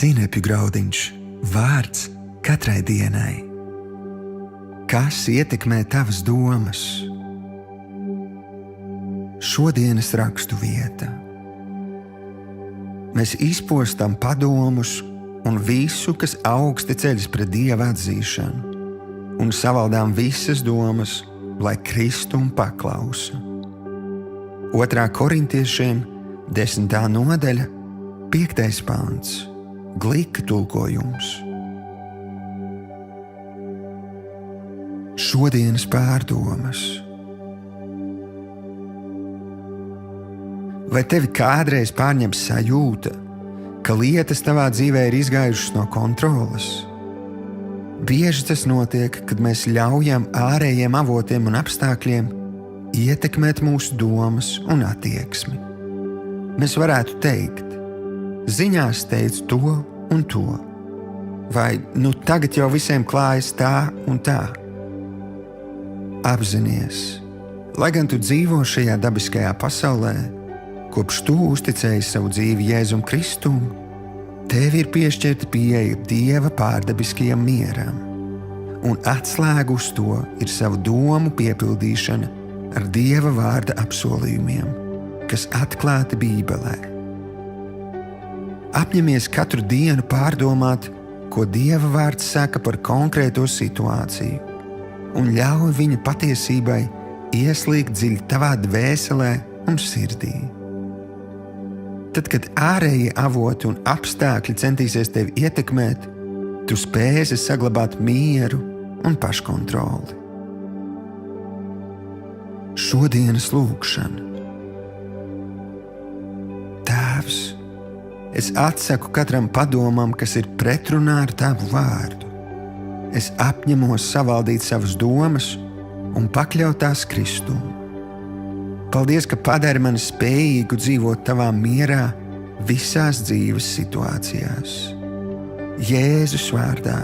Sīnepju graudiņš, vārds katrai dienai. Kas ietekmē tavas domas? Šodienas rakstu vieta. Mēs izpostam padomus un visu, kas augsti ceļas pret Dieva atzīšanu, un savaldām visas domas, lai Kristum paklausa. 2. Korintiešiem 10. nodaļa, 5. pants. Glika tulkojums. Šodienas pārdomas. Vai tevi kādreiz pārņem sajūta, ka lietas tavā dzīvē ir izgājušas no kontroles? Bieži tas notiek, kad mēs ļaujam ārējiem avotiem un apstākļiem ietekmēt mūsu domas un attieksmi. Mēs varētu teikt, ziņās teicu to un to, vai tagad jau visiem klājas tā un tā. Apzinies, lai gan tu dzīvo šajā dabiskajā pasaulē, kopš tu uzticēji savu dzīvi Jēzum Kristum, tev ir piešķirta pieeja Dieva pārdabiskajam mieram, un atslēga uz to ir savu domu piepildīšana ar Dieva vārda apsolījumiem, kas atklāti Bībelē. Apņemies katru dienu pārdomāt, ko Dieva vārds saka par konkrēto situāciju, un ļauj viņa patiesībai ieslīgt dziļi tavā dvēselē un sirdī. Tad, kad ārējie avoti un apstākļi centīsies tevi ietekmēt, tu spēsi saglabāt mieru un paškontroli. Šodienas lūgšana. Tēvs, es atsaku katram padomam, kas ir pretrunā ar tavu vārdu. Es apņemos savaldīt savas domas un pakļaut tās Kristum. Paldies, ka padari mani spējīgu dzīvot tavā mierā visās dzīves situācijās. Jēzus vārdā.